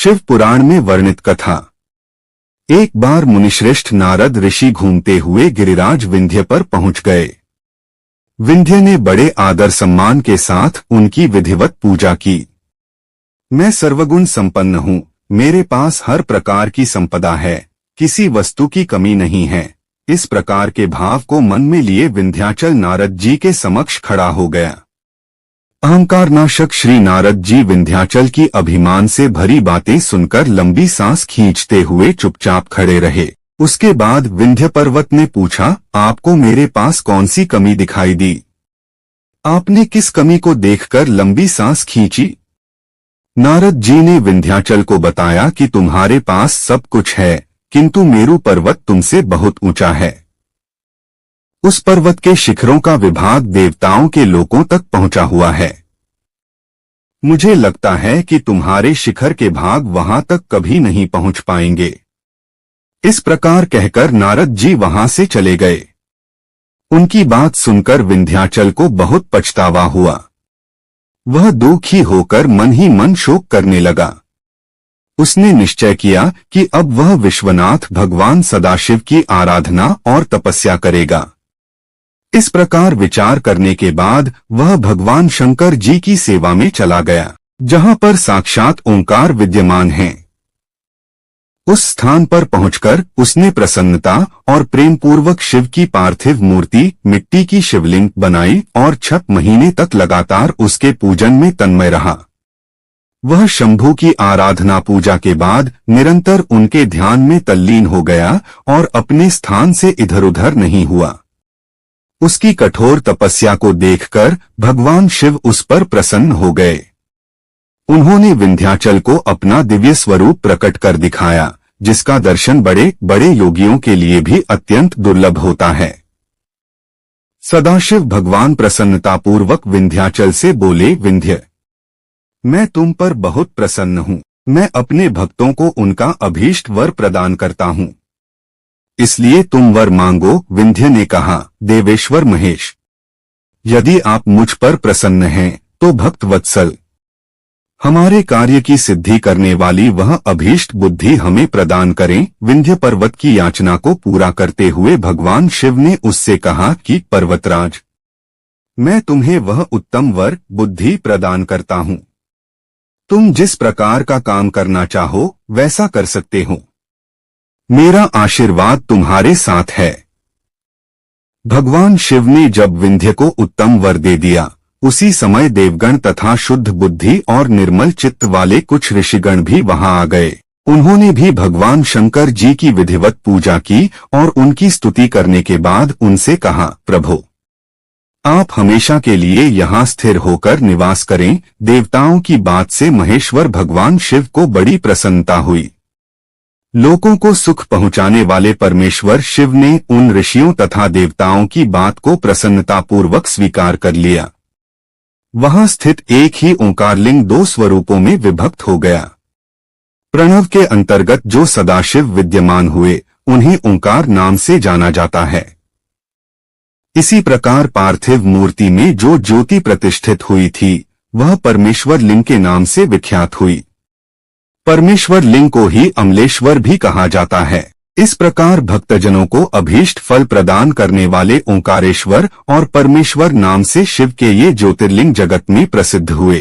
शिव पुराण में वर्णित कथा। एक बार मुनिश्रेष्ठ नारद ऋषि घूमते हुए गिरिराज विंध्य पर पहुंच गए। विंध्य ने बड़े आदर सम्मान के साथ उनकी विधिवत पूजा की। मैं सर्वगुण संपन्न हूँ, मेरे पास हर प्रकार की संपदा है, किसी वस्तु की कमी नहीं है। इस प्रकार के भाव को मन में लिए विंध्याचल नारद जी के समक्ष खड़ा हो गया। अहंकार नाशक श्री नारद जी विंध्याचल की अभिमान से भरी बातें सुनकर लंबी सांस खींचते हुए चुपचाप खड़े रहे। उसके बाद विंध्य पर्वत ने पूछा, आपको मेरे पास कौन सी कमी दिखाई दी? आपने किस कमी को देखकर लंबी सांस खींची? नारद जी ने विंध्याचल को बताया कि तुम्हारे पास सब कुछ है, किंतु मेरु पर्वत तुमसे बहुत ऊंचा है। उस पर्वत के शिखरों का विभाग देवताओं के लोकों तक पहुंचा हुआ है। मुझे लगता है कि तुम्हारे शिखर के भाग वहां तक कभी नहीं पहुंच पाएंगे। इस प्रकार कहकर नारद जी वहां से चले गए। उनकी बात सुनकर विंध्याचल को बहुत पछतावा हुआ। वह दुखी होकर मन ही मन शोक करने लगा। उसने निश्चय किया कि अब वह विश्वनाथ भगवान सदाशिव की आराधना और तपस्या करेगा। इस प्रकार विचार करने के बाद वह भगवान शंकर जी की सेवा में चला गया, जहां पर साक्षात ओंकार विद्यमान है। उस स्थान पर पहुंचकर उसने प्रसन्नता और प्रेम पूर्वक शिव की पार्थिव मूर्ति मिट्टी की शिवलिंग बनाई और 6 महीने तक लगातार उसके पूजन में तन्मय रहा। वह शंभु की आराधना पूजा के बाद निरंतर उनके ध्यान में तल्लीन हो गया और अपने स्थान से इधर उधर नहीं हुआ। उसकी कठोर तपस्या को देखकर भगवान शिव उस पर प्रसन्न हो गए। उन्होंने विंध्याचल को अपना दिव्य स्वरूप प्रकट कर दिखाया, जिसका दर्शन बड़े बड़े योगियों के लिए भी अत्यंत दुर्लभ होता है। सदाशिव भगवान प्रसन्नतापूर्वक विंध्याचल से बोले, विंध्य, मैं तुम पर बहुत प्रसन्न हूँ। मैं अपने भक्तों को उनका अभीष्ट वर प्रदान करता हूँ, इसलिए तुम वर मांगो। विंध्य ने कहा, देवेश्वर महेश, यदि आप मुझ पर प्रसन्न हैं तो भक्त वत्सल, हमारे कार्य की सिद्धि करने वाली वह अभीष्ट बुद्धि हमें प्रदान करें। विंध्य पर्वत की याचना को पूरा करते हुए भगवान शिव ने उससे कहा कि पर्वतराज, मैं तुम्हें वह उत्तम वर बुद्धि प्रदान करता हूँ। तुम जिस प्रकार का काम करना चाहो वैसा कर सकते हो। मेरा आशीर्वाद तुम्हारे साथ है। भगवान शिव ने जब विंध्य को उत्तम वर दे दिया, उसी समय देवगण तथा शुद्ध बुद्धि और निर्मल चित्त वाले कुछ ऋषिगण भी वहां आ गए। उन्होंने भी भगवान शंकर जी की विधिवत पूजा की और उनकी स्तुति करने के बाद उनसे कहा, प्रभु, आप हमेशा के लिए यहाँ स्थिर होकर निवास करें। देवताओं की बात से महेश्वर भगवान शिव को बड़ी प्रसन्नता हुई। लोगों को सुख पहुंचाने वाले परमेश्वर शिव ने उन ऋषियों तथा देवताओं की बात को प्रसन्नतापूर्वक स्वीकार कर लिया। वहां स्थित एक ही ओंकारलिंग 2 स्वरूपों में विभक्त हो गया। प्रणव के अंतर्गत जो सदाशिव विद्यमान हुए, उन्हें ओंकार नाम से जाना जाता है। इसी प्रकार पार्थिव मूर्ति में जो ज्योति प्रतिष्ठित हुई थी, वह परमेश्वर लिंग के नाम से विख्यात हुई। परमेश्वर लिंग को ही अमलेश्वर भी कहा जाता है। इस प्रकार भक्तजनों को अभीष्ट फल प्रदान करने वाले ओंकारेश्वर और परमेश्वर नाम से शिव के ये ज्योतिर्लिंग जगत में प्रसिद्ध हुए।